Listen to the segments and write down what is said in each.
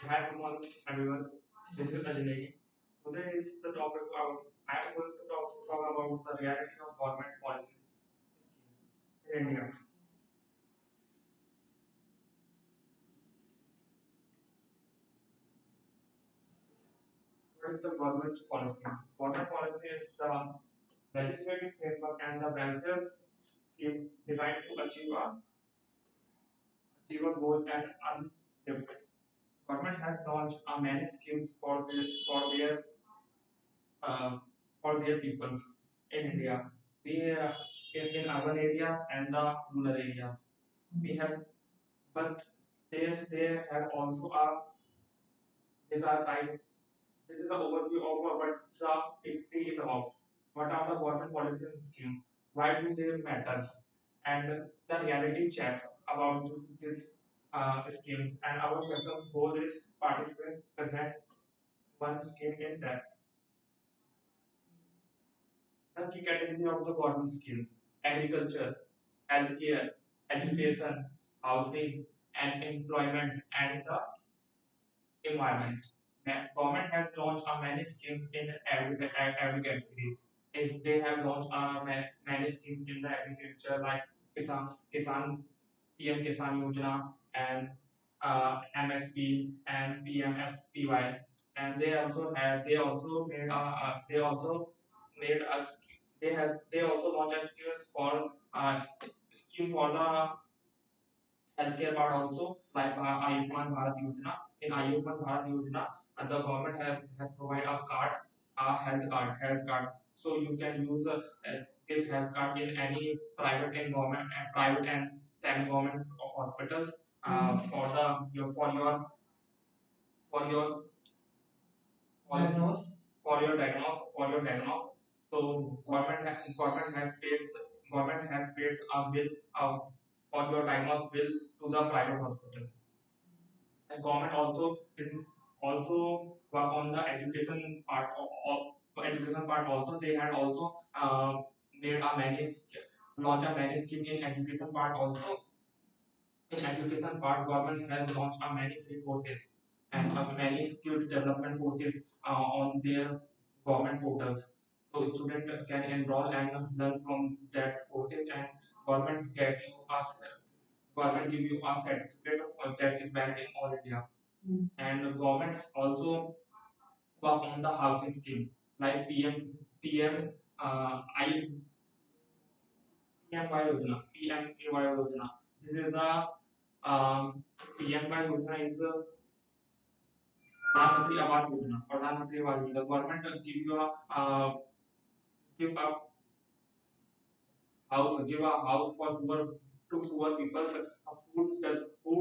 Hi, good morning, everyone. This is Ajay. Today is the topic about I am going to talk about the reality of government policies in India. What is the government policy? Government policy is the legislative framework and the welfare scheme designed to achieve a goal and uplift. Government has launched many schemes uh, for their peoples in India. We in urban areas and the rural areas. We have, but they have also a these are type. This is the overview of what the it is about. What are the government policies and schemes? Why do they matters? And the reality checks about this schemes. And our session's goal is participant present one scheme in depth. The key category of the government scheme: agriculture, healthcare, education, housing, and employment, and the environment. Government has launched many schemes in every categories. They have launched many schemes in the agriculture like Kisan PM Kisan Yojana and MSP and PMFPY, and they also made us they also launched a scheme for the healthcare part also, like Ayushman Bharat Yojana. In Ayushman Bharat Yojana, the government has provided a card, a health card. So you can use this health card in any private and semi-government hospitals for the for your diagnose for your diagnose. So government has paid a bill for your diagnose bill to the private hospital. And government also work on the education part of education part also. They had also made a many launch a many scheme in education part also. In education part, government has launched a many free courses and many skills development courses on their government portals. So student can enroll and learn from that courses, and government get you a government give you a certificate that is valid in all India. And the government also work on the housing scheme like PM I PMY Yojana, PMAY Yojana. This is the PMY Yojana is Pradhan Mantri Awas Yojana. Pradhan Mantri Awas Yojana. The government give a give a house for poor people who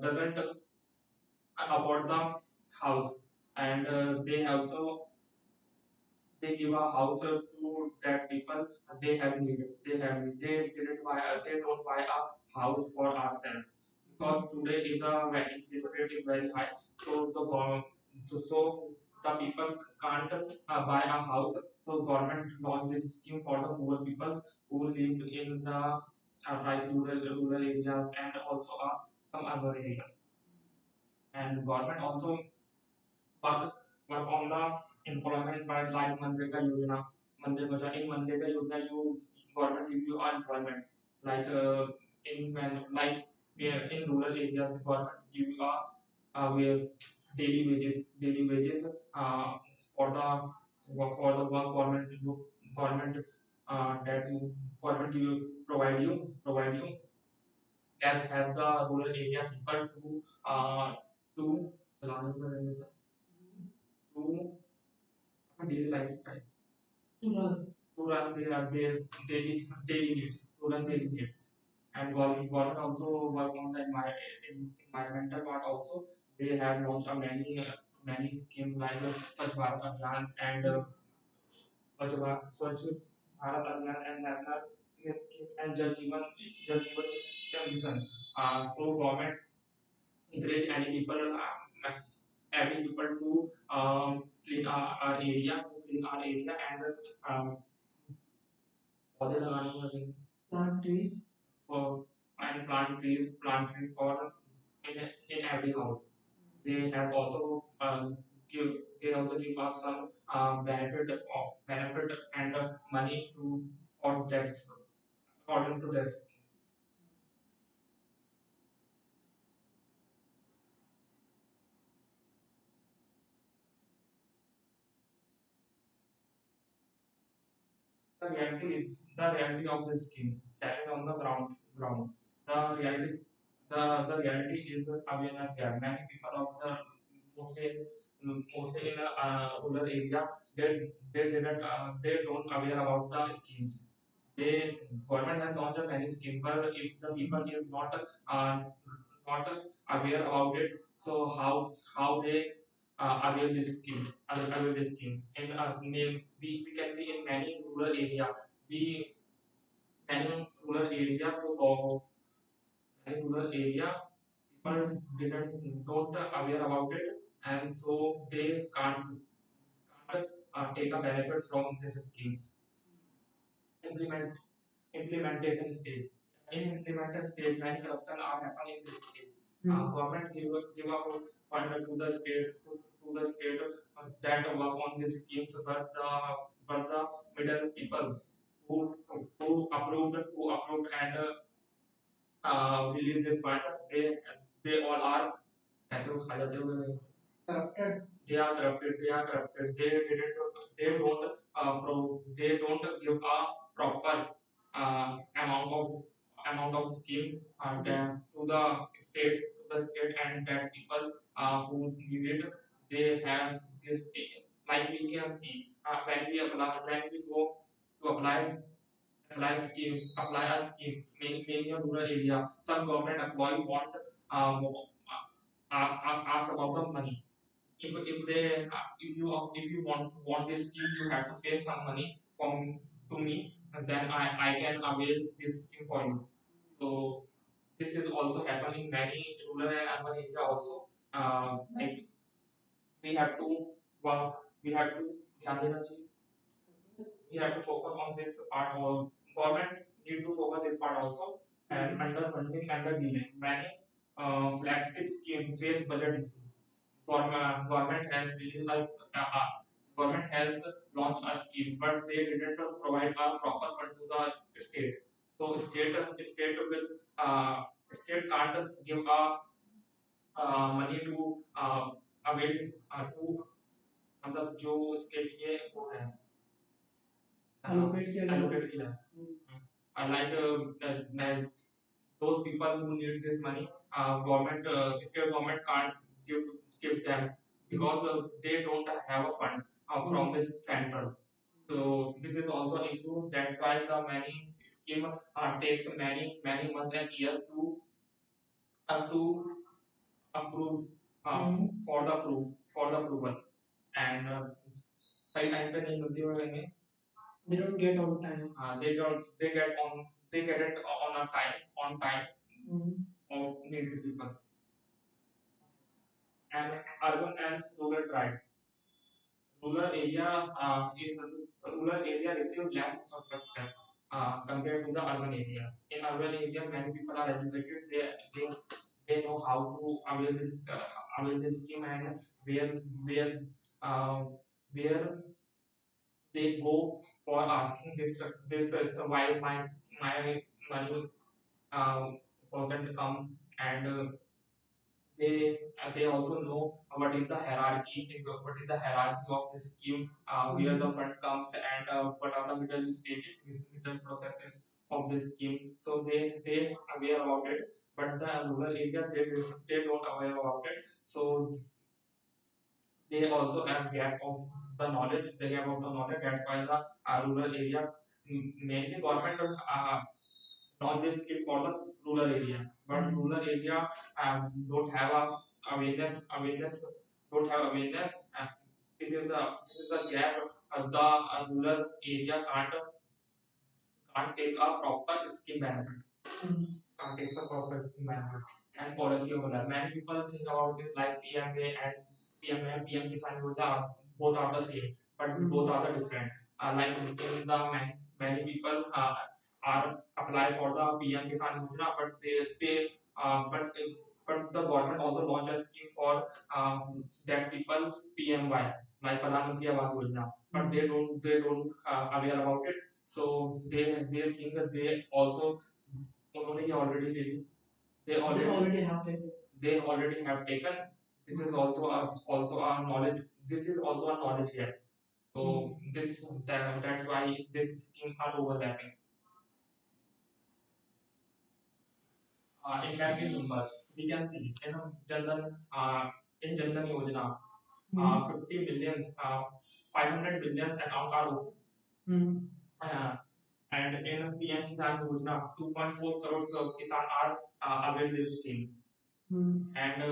doesn't afford the house, and they also they give a house to that people they have need. They don't buy a house for ourselves because today is a interest rate is very high. So so the people can't buy a house. So government launched this scheme for the poor people who live in the like rural areas and also some other areas. And government also work on the employment part like Manrega Yojana. In Manrega Yojana, you government give you employment like in rural areas, the government give you where daily wages for the work government that you government give you provide you as help the rural area people to to daily lifestyle to run their daily needs to run daily needs. And government also work on the environmental part also. They have launched many schemes like Swachh Bharat Abhiyan and Swachh Bharat Abhiyan and National Clean Scheme and Jal Jeevan Mission. So government encourage every people to clean our area and पौधे लगाने को लगेंगे plant trees for and plant trees for in every house. they have also give they also give us some benefit and money to for that according to this. The reality of this scheme challenge on the ground. The reality the reality is the awareness gap. Many people of the mostly mostly in a rural area they don't aware about the schemes. They government has launched many schemes, but if the people is not aware about it, so how they avail this scheme. In we can see in many rural area we many rural area so many rural area people didn't don't aware about it, and so they can't take a benefit from these schemes. Implement implementation stage. In implementation stage, many corruption are happening in this stage. Government give up fund to the state that work on these schemes, but the middle people who approved and release this fund, they all are ऐसे वो खा जाते हैं corrupted. They are corrupted. They don't they don't give a proper amount of scheme to the state and that people who need it they have this, like we can see when we go to apply a scheme mainly in rural area. Some government employee want ask about the money. If you want this scheme, you have to pay some money from to me, and then I can avail this scheme for you. So this is also happening in many rural and urban area also. Like we have to we have to ध्यान देना चाहिए. We have to focus on this part. Government need to focus this part also. And underfunding, under delay, many flagship schemes face budget issues. Government has released government has launched a scheme, but they didn't provide a proper fund to the state. So state can't give a money to avail to मतलब जो उसके लिए वो है allocate किया है. Like those people who need this money, state government can't give give them because they don't have a fund from this central. So this is also an issue. That's why the many scheme takes many months and years to approve for the approval. And सही time पे नहीं मिलती है. They don't get on time. They get it on time of needy people. And urban and rural tribe. Rural area rural area receive less infrastructure compared to the urban area. In urban area, many people are educated. They they know how to avail this scheme and where uh, where they go for asking this is why my money wasn't come, and they also know what is the hierarchy of this scheme, where the fund comes, and what are the middle processes of this scheme. So they aware about it, but the rural area they don't aware about it. So they also have gap of the knowledge. They gap of the knowledge. That's why the rural area mainly government launch this skill for the rural area, but rural area don't have a awareness don't have awareness. This is the gap. The rural area can't take a proper scheme benefit. Can't take a proper scheme benefit and policy over that. Many people think about it like PMA and PM Kisan Yojana, both are the same, but both are the different. Like in the many people are apply for the PM Kisan Yojana, but but the government also launched a scheme for that people PMY, like Pradhan Mantri Awas Yojana, but they don't aware about it. So they think that they also already already have taken. They already have taken. This is also a knowledge. This is also a knowledge here. So that's why this scheme are overlapping. In family members, we can see in Jandan Yojana, 50 millions, 500 millions account are open. Uh, and in PM Kisan Yojana, 2.4 crores of Kisan are availed this scheme. And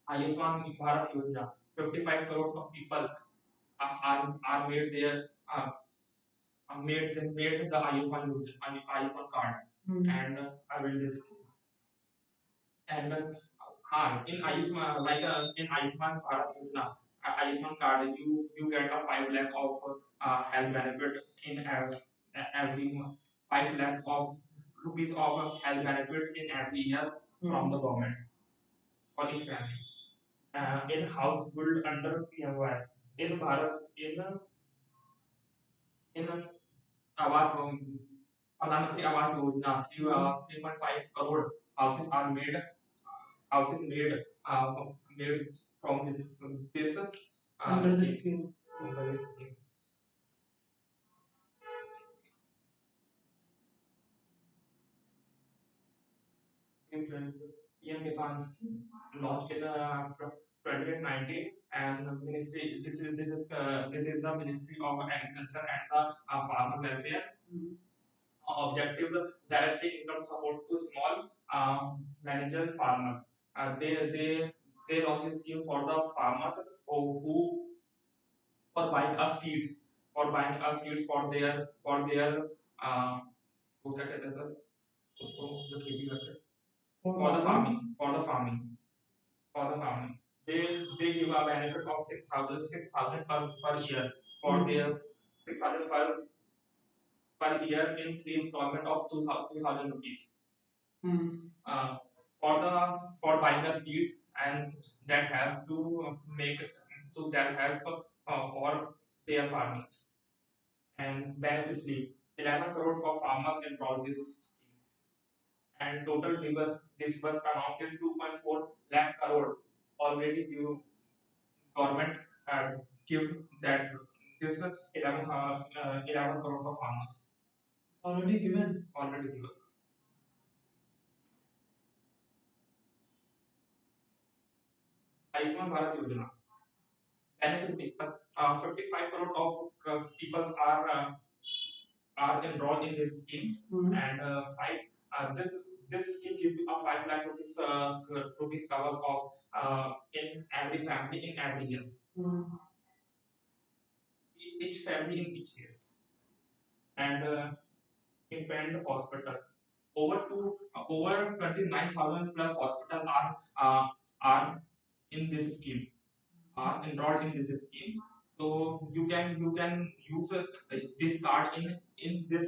Ayushman Bharat Yojana, 55 crores of people are made their made the Ayushman card and availed this scheme. And in Ayushman, in Ayushman Bharat Yojana, Ayushman card, you get a 5 lakh of health benefit in every month. 5 lakhs of rupees of health benefit in every year from the government for each family. In house built under PMY, in Bharat, in Awas Pradhan Mantri Awas Yojana, 3.5 crore houses uh, made from this under the scheme. Under this scheme. PM Kisan scheme launched in 2019 and ministry this is the Ministry of Agriculture and the Farmer Welfare. Objective directly income support to small manager farmers. They launch a scheme for the farmers who for buying a seeds for their uh, वो क्या कहते हैं sir उसको जो खेती करते हैं for the farming they give a benefit of 6,000 per year for their 600 per year in three installment of 2,000 rupees uh, for the for buying the seeds and that have to make to that help for their farmings and beneficially 11 crores of farmers enrolled this scheme and total disbursed amount is 2.4 lakh crore already due government give that this 11 crores of farmers already given. Ayushman Bharat Yojana benefits people 55 crore of people are enrolled in these schemes and this scheme gives you a 5 lakh rupees cover of in every family in every year. Each family in each year and independent hospital over 29,000 plus hospitals are in this scheme are enrolled in this scheme. So you can use this card in this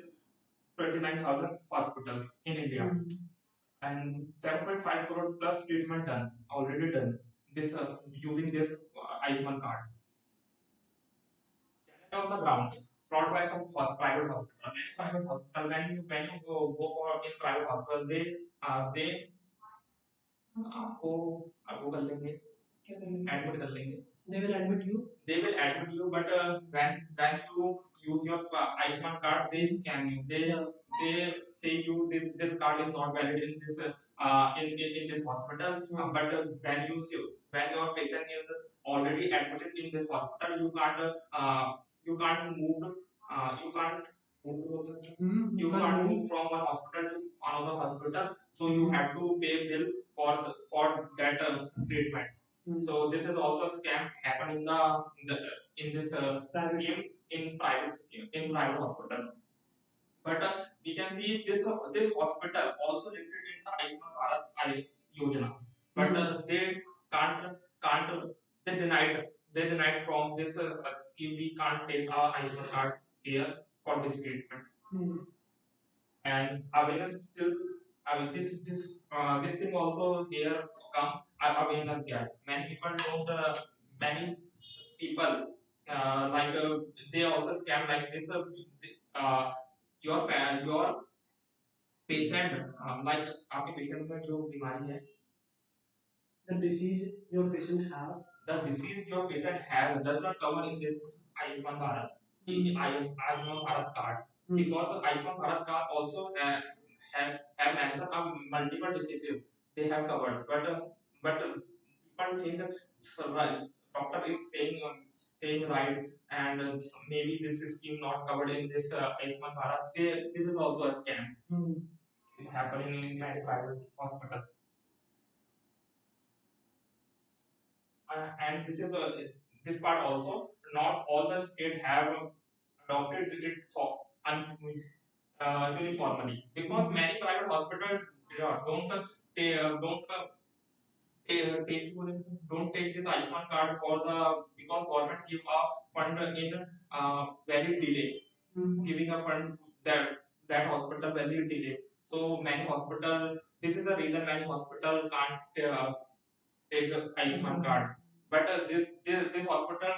29,000 hospitals in India. And 7.5 crore plus treatment done already done this using this Ayushman card. On the ground fraud by some private hospital. Many private hospital when you go for in private hospital they आपको आपको कर लेंगे admit कर लेंगे they will admit you but when you use your Ayushman card they scan you they say you this card is not valid in this in this hospital but when your patient is already admitted in this hospital you can't move you can't you can't move from one hospital to another hospital so you have to pay bill for that treatment. So this is also a scam happen in this scheme in private hospital. But we can see this hospital also listed in the Ayushman Bharat Yojana. But they can't they denied from this we can't take our Ayushman card here for this treatment. And awareness still this thing also here come awareness gap. Many people don't. Many people they also scam like this. Your patient like आपके patient में जो बीमारी है the disease your patient has the disease your patient has does not cover in this Ayushman Bharat Ayushman Bharat card because the Ayushman Bharat card also have mentioned multiple diseases they have covered but people think right, doctor is saying right and maybe this is scheme not covered in this Ayushman Bharat this is also a scam. Is happening in many private hospital. And this part also not all the state have adopted it for uniformly because many private hospitals don't take don't take this Ayushman card for the because government give a fund in very delay. Giving a fund that hospital very delay. So many hospital this is the reason many hospital can't take a Ayushman card. But this hospital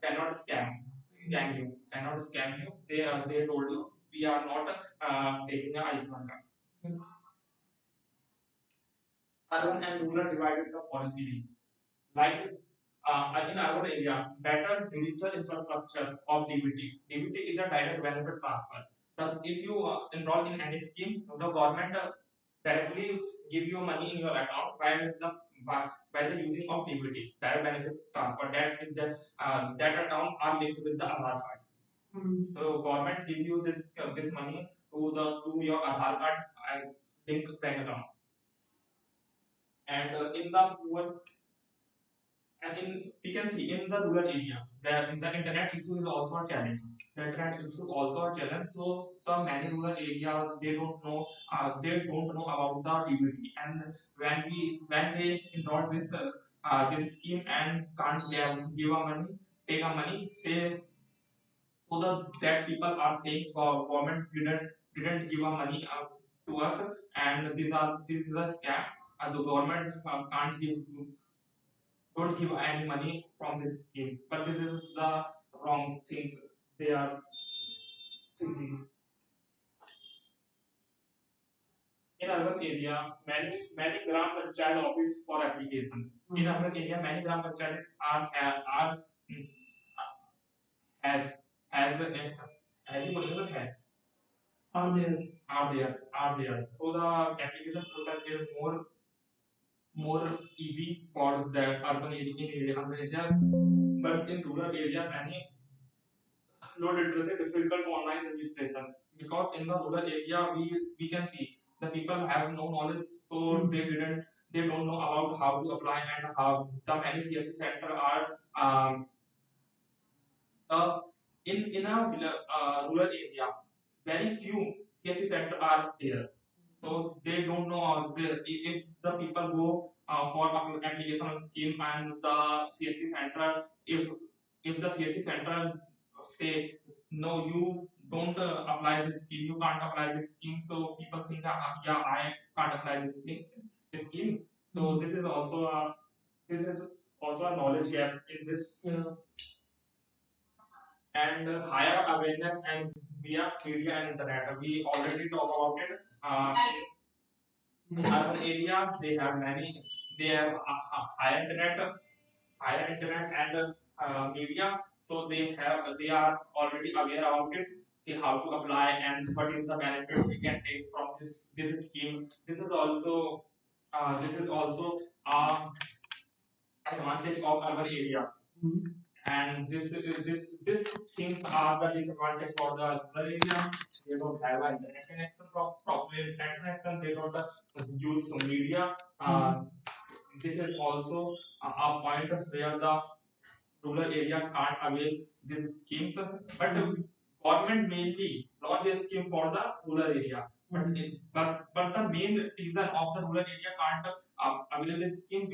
cannot scam you cannot scam you. They told you we are not taking a Ayushman card. Urban and rural divided the policy. Like in urban area, better digital infrastructure of DBT. DBT is a direct benefit transfer. If you enroll in any schemes, the government directly give you money in your account by the using of DBT, direct benefit transfer. That account are linked with the Aadhaar card. So government give you this money to your Aadhaar card and link bank account. And in the poor and we can see in the rural area, the internet issue is also a challenge. The internet issue is also a challenge. So some many rural areas they don't know about the DBT. And when they enroll this scheme and can't give a money, take a money, say so that people are saying government didn't give a money to us and this is a scam. The government can't give don't give any money from this scheme. But this is the wrong things they are thinking. In urban area, many gram panchayat office for application. In urban area, many gram panchayats are as as as बोलेंगे है are there are there. So the application process is more easy for the urban area, but in rural area many low literacy difficult online registration because in the rural area we can see the people have no knowledge so they don't know about how to apply and how the many CSC center are uh, in a rural area very few CSC center are there so they don't know if the people go for application scheme and the CSC center if the CSC center say no you don't apply this scheme you can't apply this scheme so people think yeah I can't apply this scheme so this is also a knowledge gap in this and higher awareness and via media and internet we already talk about it in urban area they have they have higher internet and media so they are already aware about it okay, how to apply and what is the benefits we can take from this scheme this is also advantage of our area and this things are the disadvantage for the rural area they don't have an internet connection proper internet connection they don't use media this is also a point where the rural area can't avail these schemes. But government mainly launched this scheme for the rural area. But the main reason of the rural area can't avail this scheme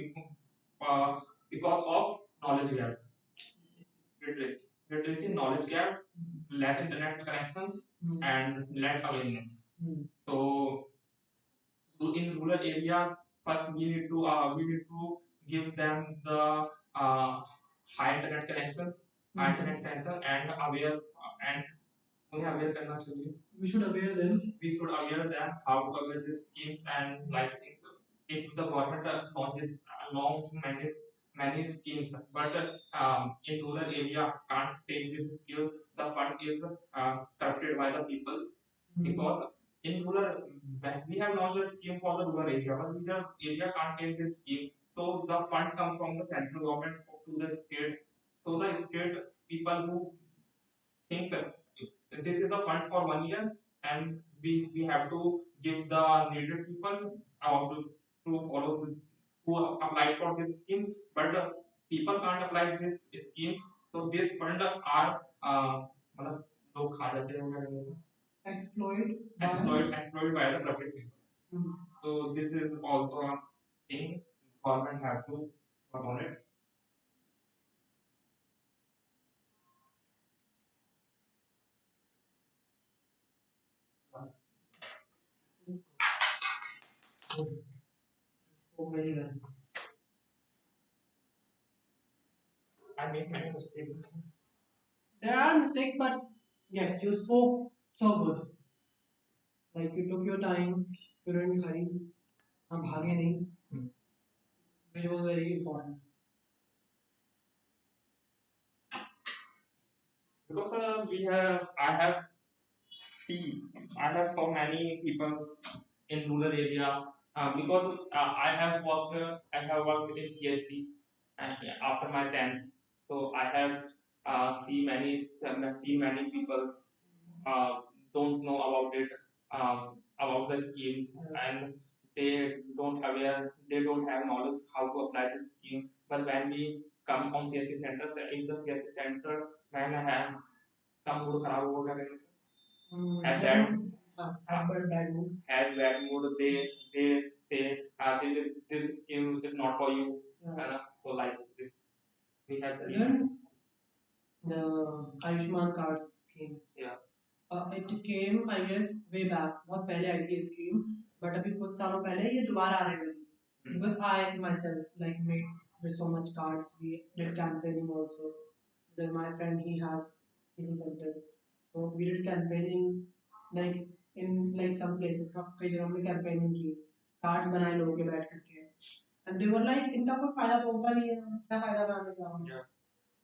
because of knowledge gap, literacy knowledge gap, less internet connections, and less awareness. So in rural area, first we need to give them the high internet connections, high internet connection and aware and उन्हें aware करना चाहिए. We should aware them. We should aware them how to aware these schemes and like things. If the government launch many schemes, but in rural area can't take this skill. The fund is corrupted by the people. Because in rural, we have launched a scheme for the rural area, but the area can't take this scheme. So the fund comes from the central government to the state. So the state people who think that this is the fund for 1 year, and we have to give the needed people to follow who apply for this scheme, but people can't apply this scheme. So this fund are मतलब लोग खा जाते हैं exploited by the public people. So this is also a thing government have to work on it. I make many mistakes. There are mistakes, but yes, you spoke so good. Like you took your time, you didn't hurry, हम भागे नहीं, which was very important. Because I have see, I have so many people in rural area. Because I have worked in CSC and after my 10th, so I have see many people uh, don't know about it, about the scheme, and they don't have knowledge how to apply the scheme. But when we come from CSC center, if the CSC center man have come mood खराब होगा क्या at that at that mood they say this scheme is not for you. So like this we have seen the Ayushman card scheme. Yeah. It came, I guess, way back. बहुत पहले आई थी scheme, but अभी कुछ सालों पहले ये दोबारा आने लगी. Because I myself like made with so much cards. We did campaigning also. Then my friend he has CC center, so we did campaigning like in like some places. कई जगह हमने campaigning की, cards बनाए लोगों के बैठ करके, and they were like इनका कोई फायदा तो होगा नहीं है, क्या फायदा बनाने का. Yeah.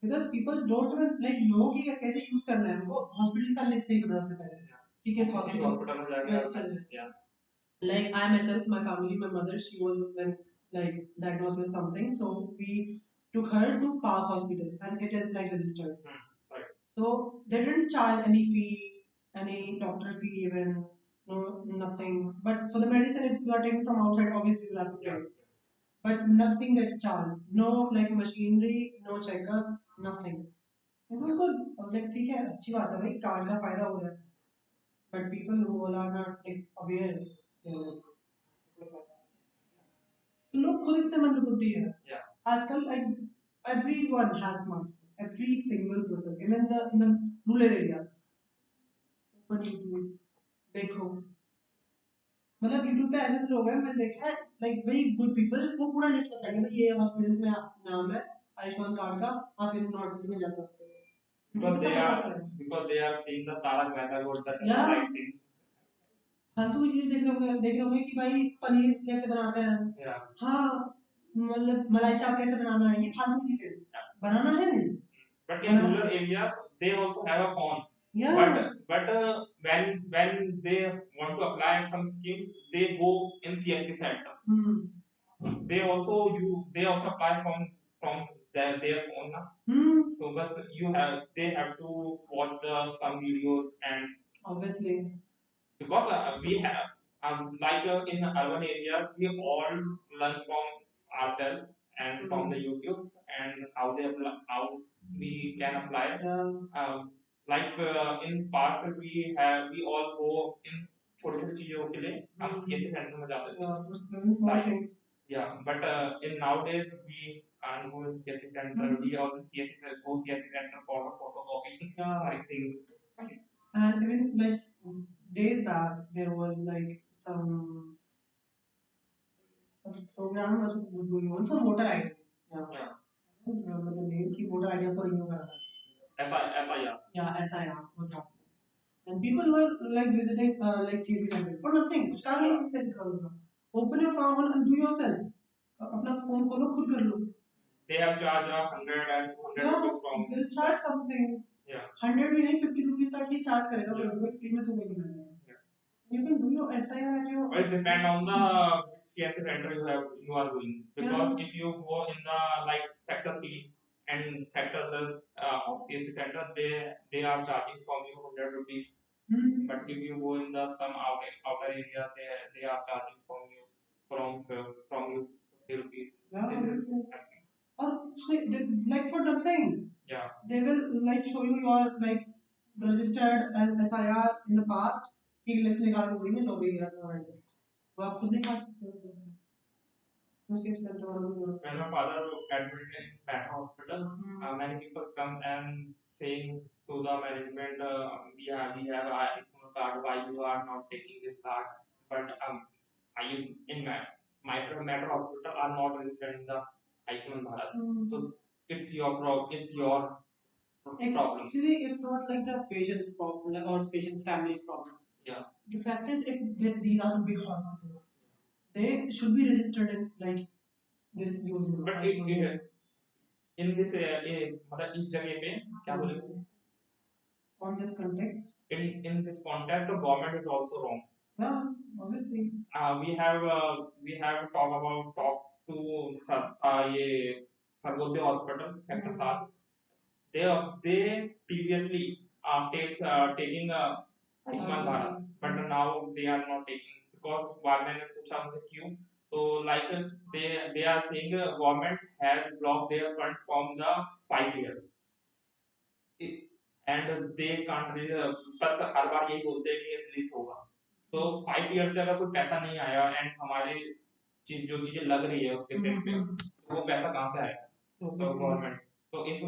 Because people don't even like know कि कैसे यूज करना है. वो हॉस्पिटल का लिस्ट नहीं पता सबसे पहले कि किस हॉस्पिटल में यूज करना है. Like I myself, my family, my mother, she was when like diagnosed with something, so we took her to Park Hospital, and it is like registered. Right. So they didn't charge any fee, any doctor fee even, no nothing. But for the medicine, if you are taking from outside, obviously you will have to pay. Yeah. But nothing that charged, no like machinery, no checkup, nothing. It was good. I was like, ठीक है, अच्छी बात है भाई, card का फायदा हो रहा है. But people who are not like aware, they are like, लोग खुद इतने मंदबुद्धि है. Yeah. आजकल like everyone has smartphone. Every single person, even in the rural areas. Open YouTube, देखो. मतलब YouTube पे ऐसे लोग हैं, मैं देखा है like very good people, वो पूरा लिस्ट बताएंगे भाई ये हॉस्पिटल्स में नाम है आयुष्मान कार्ड का, आप इन हॉस्पिटल में जा सकते हो. Because they are seeing the Tarak Mehta or the right things. फालतू की चीजें देख रहे होंगे कि भाई पनीर कैसे बनाते हैं. Yeah. हाँ, मतलब मलाई चाप कैसे बनाना है, ये फालतू चीजें. Yeah. बनाना है नहीं. But in rural areas, they also have a phone. Yeah. But when they want to apply some scheme, they go in CSC center. They also apply from their phone na. So but they have to watch some videos and obviously because we have like in urban areas we all learn from ourselves and from the YouTubes and how we can apply. Like in past we all go in छोटे छोटे चीजों के लिए हम CSC centre में जाते थे. Small things. Yeah, but in nowadays we can't go in CSC center. We all go CSC center for the photocopy. Yeah. I think. And even like days back there was like some program was going on for voter ID. Yeah. Yeah. I don't remember the name. Ki voter ID for renew karana. FIR. Yeah, SIR was happening. And people were like visiting like CC center for nothing. कुछ काम नहीं CC center होगा. Open your phone and do yourself. अपना phone खोलो खुद कर लो. They have charged 100 and 200 yeah, rupees from. They'll charge something. Yeah. 100 भी नहीं 50 rupees तो at least charge करेगा. Yeah. Free में तो कोई नहीं मिलेगा. You can do your SIR at your. Well, it depends on the CSC center you are going because yeah. If you go in the like sector 3 and sector the of CSC center they are charging from you 100 rupees. But if you go in the some outer area they are charging from you 50 rupees. Yeah, obviously. Or like for nothing. Yeah. They will like show you your like registered as SIR in the past. कि list निकाल के देंगे तो भी तुम्हारा list वो आप खुद निकाल सकते हो उसी सेंटर वालों को when my father admitted in Pata hospital many people come and saying to the management we have Ayushman card why you are not taking this card but I in my matter hospital are not registered in the Ayushman Bharat so it's your problem it's your problem actually it's not like the patient's problem or patient's family's problem. Yeah. The fact is, if these are the big hospitals, they should be registered in like this using. But in this मतलब इस जगह पे क्या बोलेंगे? On this context. In this context, the government is also wrong. Yeah, obviously. We have talk to ये Sarvodaya hospital sector 7. They previously taking Ayushman Bharat, but now they are not taking because government ने पूछा उनसे क्यों तो like they are saying government has blocked their fund from the 5 years and they can't release बस हर बार यही बोलते हैं कि रिलीज होगा तो 5 years से अगर कोई पैसा नहीं आया एंड हमारे जो चीजें लग रही है उसके पे तो वो पैसा कहाँ से आएगा तो गवर्नमेंट तो इफ